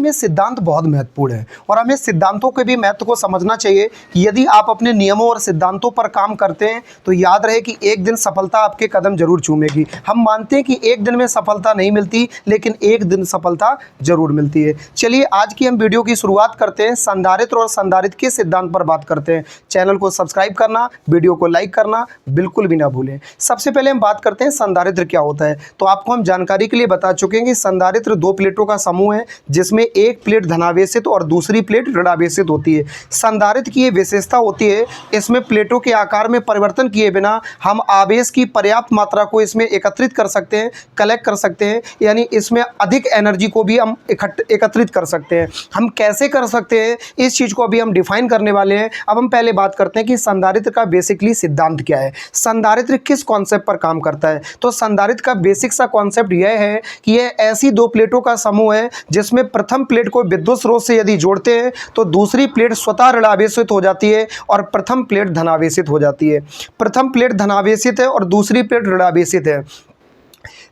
में सिद्धांत बहुत महत्वपूर्ण है और हमें सिद्धांतों के भी महत्व को समझना चाहिए कि यदि आप अपने नियमों और सिद्धांतों पर काम करते हैं तो याद रहे कि एक दिन सफलता आपके कदम जरूर चूमेगी। हम मानते हैं कि एक दिन में सफलता नहीं मिलती, लेकिन एक दिन सफलता जरूर मिलती है। चलिए आज की हम वीडियो की शुरुआत करते हैं। संधारित्र और संधारित्र के सिद्धांत पर बात करते हैं। चैनल को सब्सक्राइब करना, वीडियो को लाइक करना बिल्कुल भी ना भूलें। सबसे पहले हम बात करते हैं संधारित्र क्या होता है। तो आपको हम जानकारी के लिए बता चुके हैं कि संधारित्र दो प्लेटों का समूह है जिसमें एक प्लेट धनावेशित और दूसरी प्लेट ऋणावेशित होती है। संधारित्र की ये विशेषता होती है, इसमें प्लेटों के आकार में परिवर्तन किए बिना हम आवेश की पर्याप्त मात्रा को इसमें एकत्रित कर सकते हैं, कलेक्ट कर सकते हैं, यानी इसमें अधिक एनर्जी को भी हम एकत्रित कर सकते हैं। हम कैसे कर सकते हैं इस चीज़ को अभी हम डिफाइन करने वाले हैं। अब हम पहले बात करते हैं कि संधारित्र का बेसिकली सिद्धांत क्या है, संधारित्र किस कॉन्सेप्ट पर काम करता है। तो संधारित्र का बेसिक सा कॉन्सेप्ट यह है कि यह ऐसी दो प्लेटों का समूह है जिसमें प्रथम प्लेट को विद्युत स्रोत से यदि जोड़ते हैं तो दूसरी प्लेट स्वतः ऋणावेशित हो जाती है और प्रथम प्लेट धनावेशित हो जाती है। प्रथम प्लेट धनावेशित है और दूसरी प्लेट ऋणावेशित है।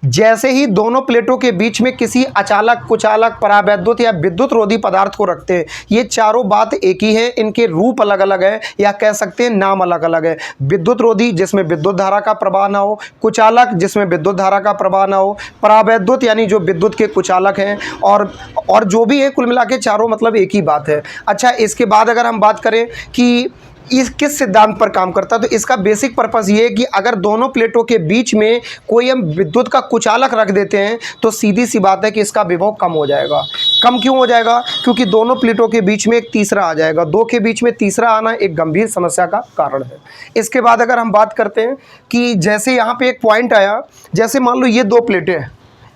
जैसे ही दोनों प्लेटों के बीच में किसी अचालक, कुचालक, परावैद्युत या विद्युत रोधी पदार्थ को रखते हैं, ये चारों बात एक ही है, इनके रूप अलग अलग है या कह सकते हैं नाम अलग अलग है। विद्युत रोधी जिसमें विद्युत धारा का प्रवाह ना हो, कुचालक जिसमें विद्युत धारा का प्रवाह ना हो, परावैद्युत यानी जो विद्युत के कुचालक हैं, और जो भी है, कुल मिला के चारों मतलब एक ही बात है। अच्छा, इसके बाद अगर हम बात करें कि इस किस सिद्धांत पर काम करता है, तो इसका बेसिक पर्पस ये है कि अगर दोनों प्लेटों के बीच में कोई हम विद्युत का कुचालक रख देते हैं तो सीधी सी बात है कि इसका विभव कम हो जाएगा। कम क्यों हो जाएगा? क्योंकि दोनों प्लेटों के बीच में एक तीसरा आ जाएगा। दो के बीच में तीसरा आना एक गंभीर समस्या का कारण है। इसके बाद अगर हम बात करते हैं कि जैसे यहाँ पे एक पॉइंट आया, जैसे मान लो ये दो प्लेटें हैं,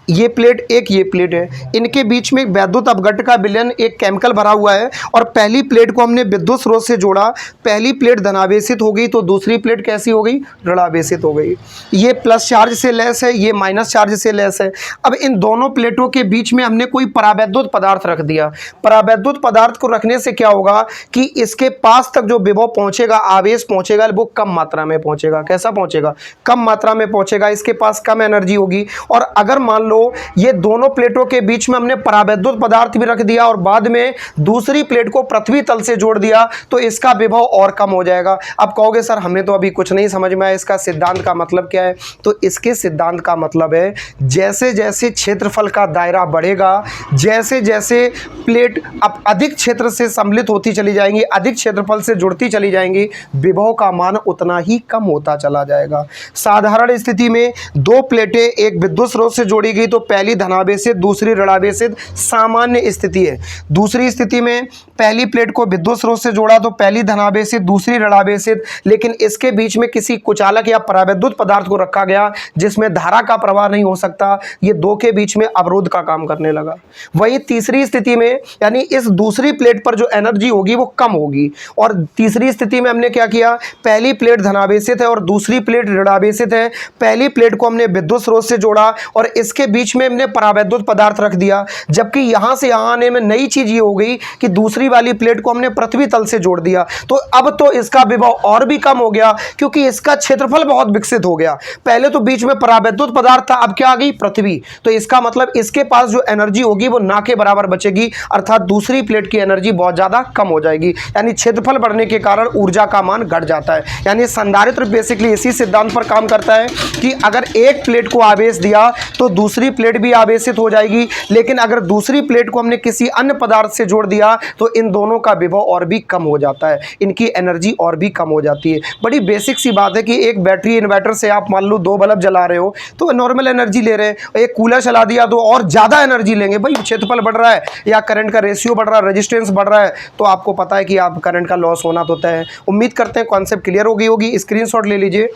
ये प्लेट एक, ये प्लेट है, इनके बीच में एक वैद्युत अपघट्ट का विलयन एक केमिकल भरा हुआ है और पहली प्लेट को हमने विद्युत स्रोत से जोड़ा, पहली प्लेट धनावेशित हो गई तो दूसरी प्लेट कैसी हो गई? ऋणावेशित हो गई। ये प्लस चार्ज से लेस है, ये माइनस चार्ज से लेस है। अब इन दोनों प्लेटों के बीच में हमने कोई परावैद्युत पदार्थ रख दिया। परावैद्युत पदार्थ को रखने से क्या होगा कि इसके पास तक जो विभव पहुंचेगा, आवेश पहुंचेगा, वो कम मात्रा में पहुंचेगा। कैसा पहुंचेगा? कम मात्रा में पहुंचेगा। इसके पास कम एनर्जी होगी। और अगर मान ये दोनों प्लेटों के बीच में हमने परावैद्युत पदार्थ भी रख दिया और बाद में दूसरी प्लेट को पृथ्वी तल से जोड़ दिया तो इसका विभव और कम हो जाएगा। अब कहोगे सर हमें तो अभी कुछ नहीं समझ में आया, इसका सिद्धांत का मतलब क्या है? तो इसके सिद्धांत का मतलब है जैसे जैसे क्षेत्रफल का दायरा बढ़ेगा, जैसे जैसे प्लेट अब अधिक क्षेत्र से सम्मिलित होती चली जाएंगी, अधिक क्षेत्रफल से जुड़ती चली जाएंगी, विभव का मान उतना ही कम होता चला जाएगा। साधारण स्थिति में दो प्लेटें एक विद्युत स्रोत से जोड़ी गई तो पहली धनावेशित दूसरी ऋणावेशित सामान्य स्थिति है। दूसरी स्थिति में पहली प्लेट को विद्युत स्रोत से जोड़ा तो पहली धनावेशित दूसरी ऋणावेशित, लेकिन इसके बीच में किसी कुचालक या परावैद्युत पदार्थ को रखा गया जिसमें धारा का प्रवाह नहीं हो सकता, ये दो के बीच में अवरोध का काम करने लगा। वही तीसरी स्थिति में यानी इस दूसरी प्लेट पर जो एनर्जी होगी वो कम होगी। और तीसरी स्थिति में हमने क्या किया? पहली प्लेट धनावेशित है और दूसरी प्लेट ऋणावेशित है। पहली प्लेट को हमने विद्युत स्रोत से जोड़ा और इसके बीच में हमने परावैद्युत पदार्थ रख दिया, जबकि यहां से यहां आने में नई चीज ये हो गई कि दूसरी वाली प्लेट को हमने पृथ्वी तल से जोड़ दिया। तो अब तो इसका विभव और भी कम हो गया क्योंकि इसका क्षेत्रफल बहुत विकसित हो गया। पहले तो बीच में परावैद्युत पदार्थ था, अब क्या आ गई? पृथ्वी। तो इसका मतलब इसके पास जो एनर्जी होगी वो ना के बराबर बचेगी, अर्थात दूसरी प्लेट की एनर्जी बहुत ज्यादा कम हो जाएगी। यानी क्षेत्रफल बढ़ने के कारण ऊर्जा का मान घट जाता है। यानी संधारित्र बेसिकली इसी सिद्धांत पर काम करता है कि अगर एक प्लेट को आवेश दिया तो दूसरी प्लेट भी आवेशित हो जाएगी, लेकिन अगर दूसरी प्लेट को हमने किसी अन्य पदार्थ से जोड़ दिया तो इन दोनों का विभव और भी कम हो जाता है, इनकी एनर्जी और भी कम हो जाती है। बड़ी बेसिक सी बात है कि एक बैटरी इन्वर्टर से आप मान लो 2 बल्ब जला रहे हो तो नॉर्मल एनर्जी ले रहे हैं, एक कूलर चला दिया तो और ज्यादा एनर्जी लेंगे। भाई क्षेत्रफल बढ़ रहा है या करंट का रेशियो बढ़ रहा है, रेजिस्टेंस बढ़ रहा है, तो आपको पता है कि आप करंट का लॉस होना तो तय है। उम्मीद करते हैं कॉन्सेप्ट क्लियर हो गई होगी। स्क्रीनशॉट ले लीजिए।